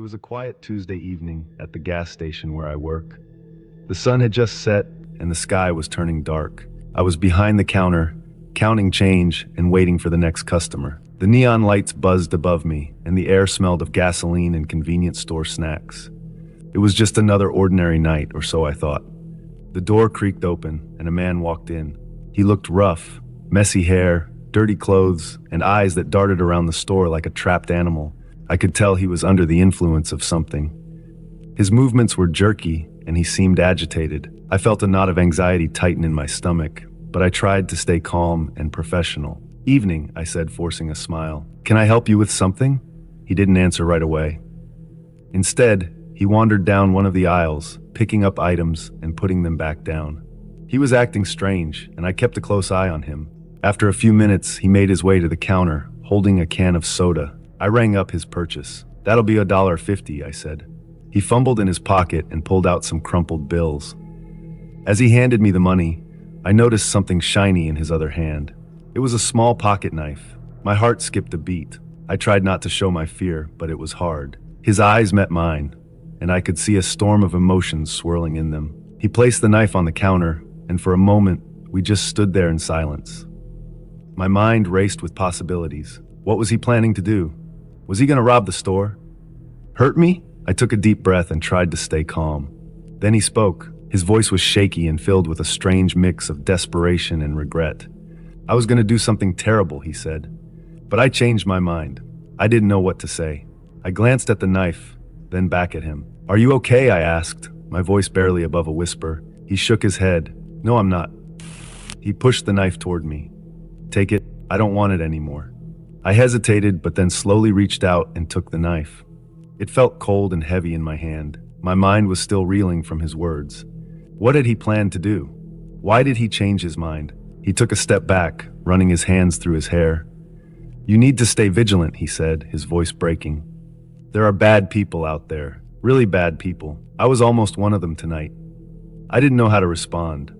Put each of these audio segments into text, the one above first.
was a quiet Tuesday evening at the gas station where I work. The sun had just set and the sky was turning dark. I was behind the counter, counting change and waiting for the next customer. The neon lights buzzed above me and the air smelled of gasoline and convenience store snacks. It was just another ordinary night, or so I thought. The door creaked open and a man walked in. He looked rough, messy hair, dirty clothes, and eyes that darted around the store like a trapped animal. I could tell he was under the influence of something. His movements were jerky, and he seemed agitated. I felt a knot of anxiety tighten in my stomach, but I tried to stay calm and professional. "Evening," I said, forcing a smile. "Can I help you with something?" He didn't answer right away. Instead, he wandered down one of the aisles, picking up items and putting them back down. He was acting strange, and I kept a close eye on him. After a few minutes, he made his way to the counter, holding a can of soda. I rang up his purchase. "That'll be $1.50, I said. He fumbled in his pocket and pulled out some crumpled bills. As he handed me the money, I noticed something shiny in his other hand. It was a small pocket knife. My heart skipped a beat. I tried not to show my fear, but it was hard. His eyes met mine, and I could see a storm of emotions swirling in them. He placed the knife on the counter, and for a moment, we just stood there in silence. My mind raced with possibilities. What was he planning to do? Was he going to rob the store? Hurt me? I took a deep breath and tried to stay calm. Then he spoke. His voice was shaky and filled with a strange mix of desperation and regret. "I was going to do something terrible," he said. But I changed my mind. I didn't know what to say. I glanced at the knife, then back at him. "Are you okay?" I asked, my voice barely above a whisper. He shook his head. "No, I'm not." He pushed the knife toward me. "Take it. I don't want it anymore." I hesitated, but then slowly reached out and took the knife. It felt cold and heavy in my hand. My mind was still reeling from his words. What had he planned to do? Why did he change his mind? He took a step back, running his hands through his hair. "You need to stay vigilant," he said, his voice breaking. "There are bad people out there, really bad people. I was almost one of them tonight." I didn't know how to respond.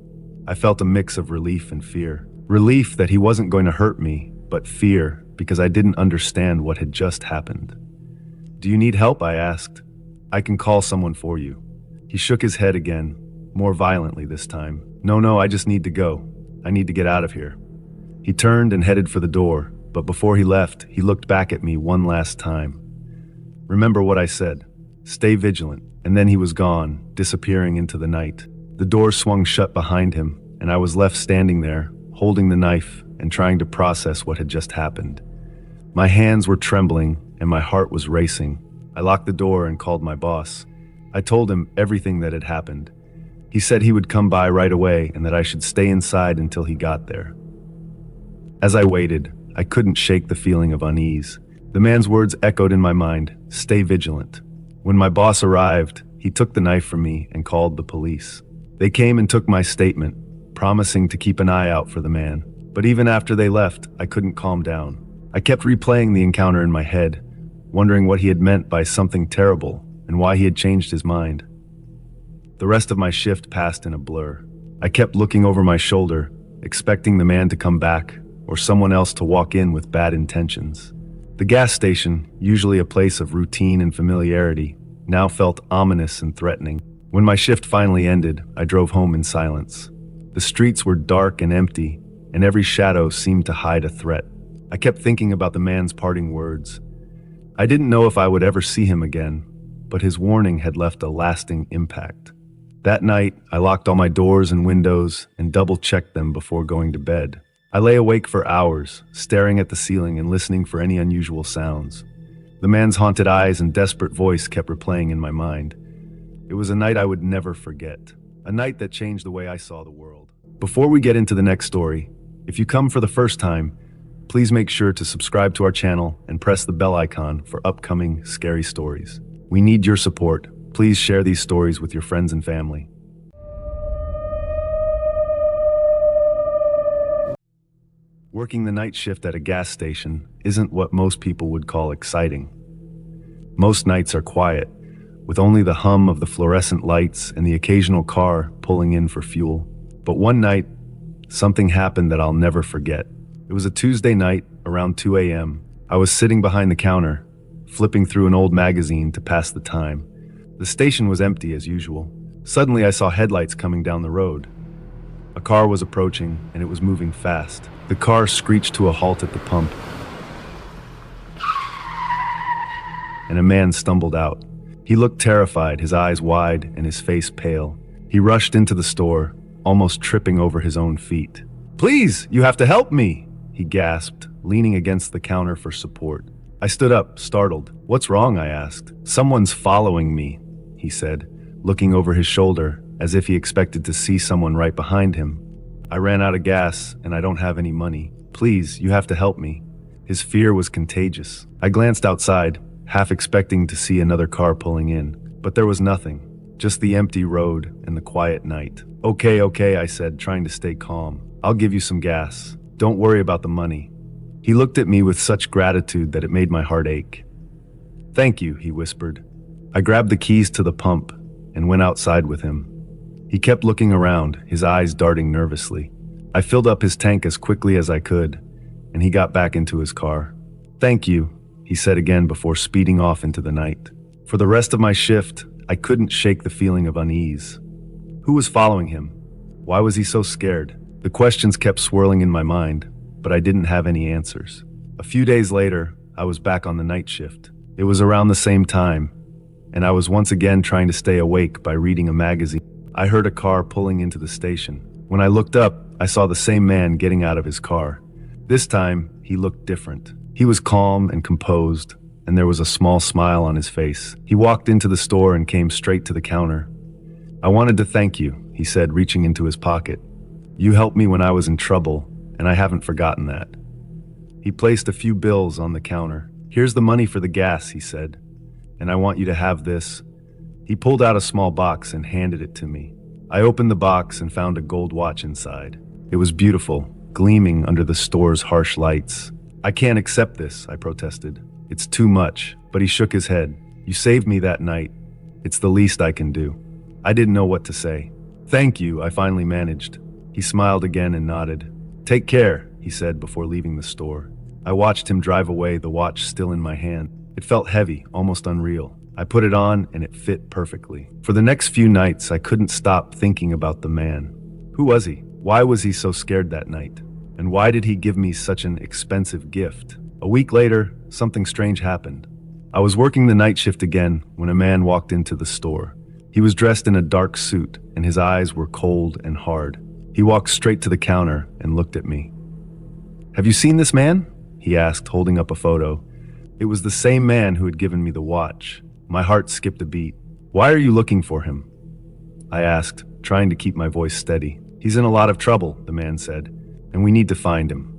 I felt a mix of relief and fear. Relief that he wasn't going to hurt me, but fear because I didn't understand what had just happened. "Do you need help?" I asked. "I can call someone for you." He shook his head again, more violently this time. No, I just need to go. I need to get out of here." He turned and headed for the door, but before he left, he looked back at me one last time. "Remember what I said. Stay vigilant." And then he was gone, disappearing into the night. The door swung shut behind him, and I was left standing there, holding the knife and trying to process what had just happened. My hands were trembling and my heart was racing. I locked the door and called my boss. I told him everything that had happened. He said he would come by right away and that I should stay inside until he got there. As I waited, I couldn't shake the feeling of unease. The man's words echoed in my mind, "Stay vigilant." When my boss arrived, he took the knife from me and called the police. They came and took my statement, promising to keep an eye out for the man. But even after they left, I couldn't calm down. I kept replaying the encounter in my head, wondering what he had meant by something terrible and why he had changed his mind. The rest of my shift passed in a blur. I kept looking over my shoulder, expecting the man to come back or someone else to walk in with bad intentions. The gas station, usually a place of routine and familiarity, now felt ominous and threatening. When my shift finally ended, I drove home in silence. The streets were dark and empty, and every shadow seemed to hide a threat. I kept thinking about the man's parting words. I didn't know if I would ever see him again, but his warning had left a lasting impact. That night, I locked all my doors and windows and double-checked them before going to bed. I lay awake for hours, staring at the ceiling and listening for any unusual sounds. The man's haunted eyes and desperate voice kept replaying in my mind. It was a night I would never forget, a night that changed the way I saw the world. Before we get into the next story, if you come for the first time, please make sure to subscribe to our channel and press the bell icon for upcoming scary stories. We need your support. Please share these stories with your friends and family. Working the night shift at a gas station isn't what most people would call exciting. Most nights are quiet, with only the hum of the fluorescent lights and the occasional car pulling in for fuel. But one night, something happened that I'll never forget. It was a Tuesday night around 2 a.m. I was sitting behind the counter, flipping through an old magazine to pass the time. The station was empty as usual. Suddenly I saw headlights coming down the road. A car was approaching, and it was moving fast. The car screeched to a halt at the pump, and a man stumbled out. He looked terrified, his eyes wide and his face pale. He rushed into the store, almost tripping over his own feet. "Please, you have to help me," he gasped, leaning against the counter for support. I stood up, startled. "What's wrong?" I asked. "Someone's following me," he said, looking over his shoulder as if he expected to see someone right behind him. "I ran out of gas and I don't have any money. Please, you have to help me." His fear was contagious. I glanced outside, half expecting to see another car pulling in, but there was nothing, just the empty road and the quiet night. Okay, I said, trying to stay calm. "I'll give you some gas. Don't worry about the money." He looked at me with such gratitude that it made my heart ache. "Thank you," he whispered. I grabbed the keys to the pump and went outside with him. He kept looking around, his eyes darting nervously. I filled up his tank as quickly as I could, and he got back into his car. "Thank you," he said again before speeding off into the night. For the rest of my shift, I couldn't shake the feeling of unease. Who was following him? Why was he so scared? The questions kept swirling in my mind, but I didn't have any answers. A few days later, I was back on the night shift. It was around the same time, and I was once again trying to stay awake by reading a magazine. I heard a car pulling into the station. When I looked up, I saw the same man getting out of his car. This time, he looked different. He was calm and composed, and there was a small smile on his face. He walked into the store and came straight to the counter. "I wanted to thank you," he said, reaching into his pocket. "You helped me when I was in trouble, and I haven't forgotten that." He placed a few bills on the counter. "Here's the money for the gas," he said, "and I want you to have this." He pulled out a small box and handed it to me. I opened the box and found a gold watch inside. It was beautiful, gleaming under the store's harsh lights. "I can't accept this," I protested. "It's too much," but he shook his head. "You saved me that night. It's the least I can do." I didn't know what to say. "Thank you," I finally managed. He smiled again and nodded. "Take care," he said before leaving the store. I watched him drive away, the watch still in my hand. It felt heavy, almost unreal. I put it on and it fit perfectly. For the next few nights, I couldn't stop thinking about the man. Who was he? Why was he so scared that night? And why did he give me such an expensive gift? A week later, something strange happened. I was working the night shift again when a man walked into the store. He was dressed in a dark suit and his eyes were cold and hard. He walked straight to the counter and looked at me. "Have you seen this man?" he asked, holding up a photo. It was the same man who had given me the watch. My heart skipped a beat. "Why are you looking for him?" I asked, trying to keep my voice steady. "He's in a lot of trouble," the man said, "and we need to find him."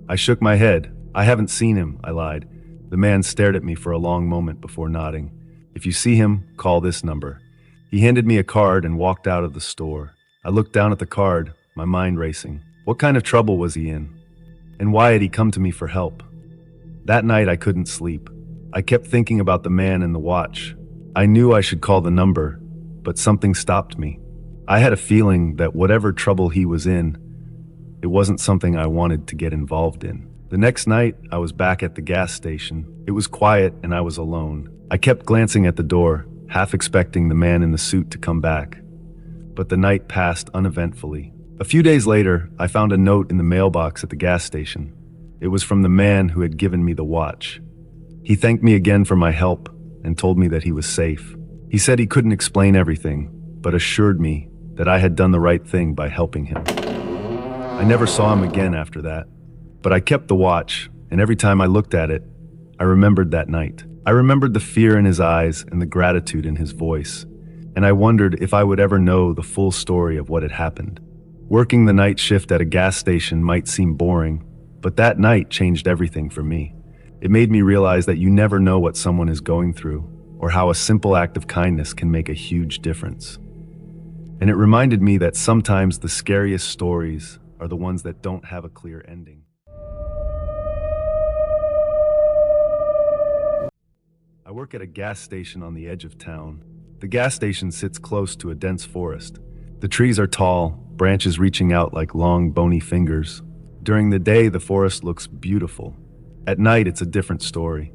I shook my head. "I haven't seen him," I lied. The man stared at me for a long moment before nodding. "If you see him, call this number." He handed me a card and walked out of the store. I looked down at the card, my mind racing. What kind of trouble was he in? And why had he come to me for help? That night I couldn't sleep. I kept thinking about the man and the watch. I knew I should call the number, but something stopped me. I had a feeling that whatever trouble he was in, it wasn't something I wanted to get involved in. The next night, I was back at the gas station. It was quiet and I was alone. I kept glancing at the door, half expecting the man in the suit to come back. But the night passed uneventfully. A few days later, I found a note in the mailbox at the gas station. It was from the man who had given me the watch. He thanked me again for my help and told me that he was safe. He said he couldn't explain everything, but assured me that I had done the right thing by helping him. I never saw him again after that, but I kept the watch, and every time I looked at it, I remembered that night. I remembered the fear in his eyes and the gratitude in his voice, and I wondered if I would ever know the full story of what had happened. Working the night shift at a gas station might seem boring, but that night changed everything for me. It made me realize that you never know what someone is going through, or how a simple act of kindness can make a huge difference. And it reminded me that sometimes the scariest stories are the ones that don't have a clear ending. I work at a gas station on the edge of town. The gas station sits close to a dense forest. The trees are tall, branches reaching out like long, bony fingers. During the day, the forest looks beautiful. At night, it's a different story.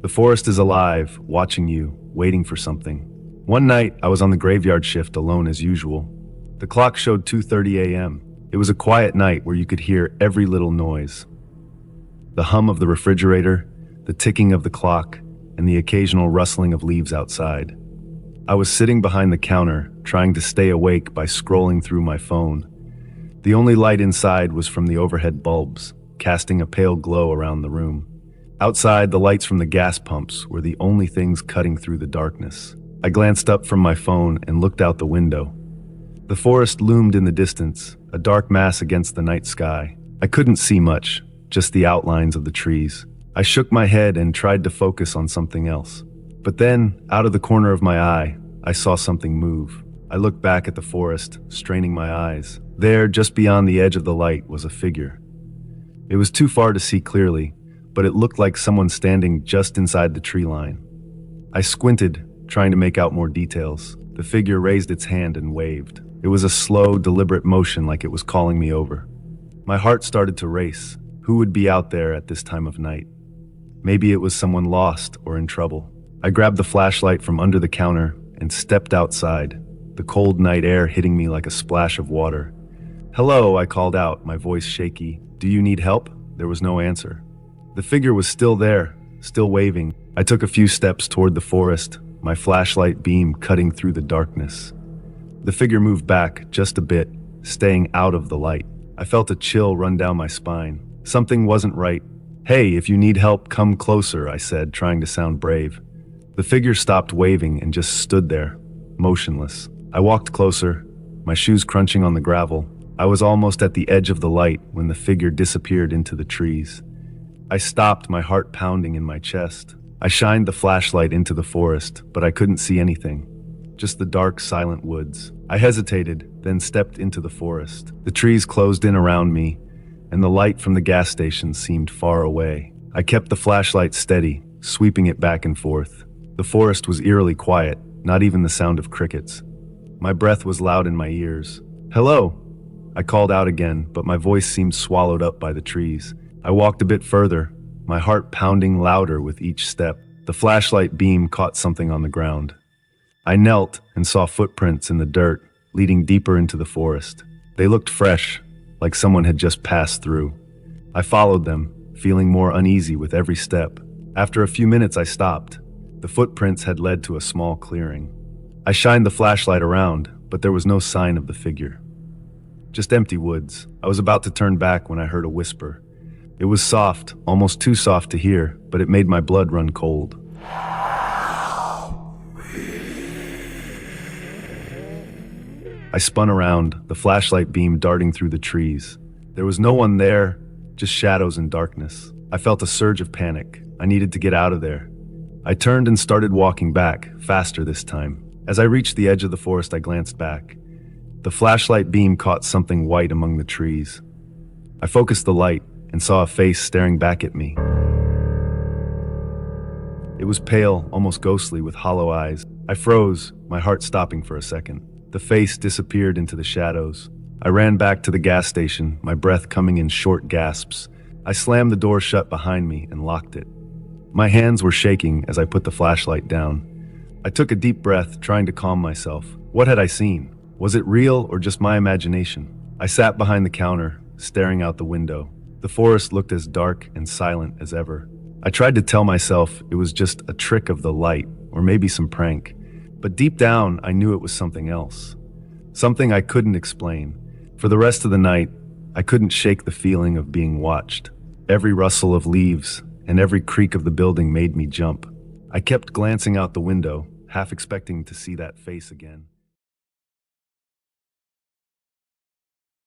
The forest is alive, watching you, waiting for something. One night, I was on the graveyard shift alone as usual. The clock showed 2:30 a.m. It was a quiet night where you could hear every little noise. The hum of the refrigerator, the ticking of the clock, and the occasional rustling of leaves outside. I was sitting behind the counter, trying to stay awake by scrolling through my phone. The only light inside was from the overhead bulbs, casting a pale glow around the room. Outside, the lights from the gas pumps were the only things cutting through the darkness. I glanced up from my phone and looked out the window. The forest loomed in the distance, a dark mass against the night sky. I couldn't see much, just the outlines of the trees. I shook my head and tried to focus on something else. But then, out of the corner of my eye, I saw something move. I looked back at the forest, straining my eyes. There, just beyond the edge of the light, was a figure. It was too far to see clearly, but it looked like someone standing just inside the tree line. I squinted, trying to make out more details. The figure raised its hand and waved. It was a slow, deliberate motion like it was calling me over. My heart started to race. Who would be out there at this time of night? Maybe it was someone lost or in trouble. I grabbed the flashlight from under the counter and stepped outside, the cold night air hitting me like a splash of water. "Hello," I called out, my voice shaky. "Do you need help?" There was no answer. The figure was still there, still waving. I took a few steps toward the forest, my flashlight beam cutting through the darkness. The figure moved back just a bit, staying out of the light. I felt a chill run down my spine. Something wasn't right. "Hey, if you need help, come closer," I said, trying to sound brave. The figure stopped waving and just stood there, motionless. I walked closer, my shoes crunching on the gravel. I was almost at the edge of the light when the figure disappeared into the trees. I stopped, my heart pounding in my chest. I shined the flashlight into the forest, but I couldn't see anything. Just the dark, silent woods. I hesitated, then stepped into the forest. The trees closed in around me, and the light from the gas station seemed far away. I kept the flashlight steady, sweeping it back and forth. The forest was eerily quiet, not even the sound of crickets. My breath was loud in my ears. "Hello!" I called out again, but my voice seemed swallowed up by the trees. I walked a bit further, my heart pounding louder with each step. The flashlight beam caught something on the ground. I knelt and saw footprints in the dirt, leading deeper into the forest. They looked fresh, like someone had just passed through. I followed them, feeling more uneasy with every step. After a few minutes, I stopped. The footprints had led to a small clearing. I shined the flashlight around, but there was no sign of the figure. Just empty woods. I was about to turn back when I heard a whisper. It was soft, almost too soft to hear, but it made my blood run cold. I spun around, the flashlight beam darting through the trees. There was no one there, just shadows and darkness. I felt a surge of panic. I needed to get out of there. I turned and started walking back, faster this time. As I reached the edge of the forest, I glanced back. The flashlight beam caught something white among the trees. I focused the light and saw a face staring back at me. It was pale, almost ghostly, with hollow eyes. I froze, my heart stopping for a second. The face disappeared into the shadows. I ran back to the gas station, my breath coming in short gasps. I slammed the door shut behind me and locked it. My hands were shaking as I put the flashlight down. I took a deep breath, trying to calm myself. What had I seen? Was it real or just my imagination? I sat behind the counter, staring out the window. The forest looked as dark and silent as ever. I tried to tell myself it was just a trick of the light, or maybe some prank. But deep down, I knew it was something else. Something I couldn't explain. For the rest of the night, I couldn't shake the feeling of being watched. Every rustle of leaves and every creak of the building made me jump. I kept glancing out the window, half expecting to see that face again.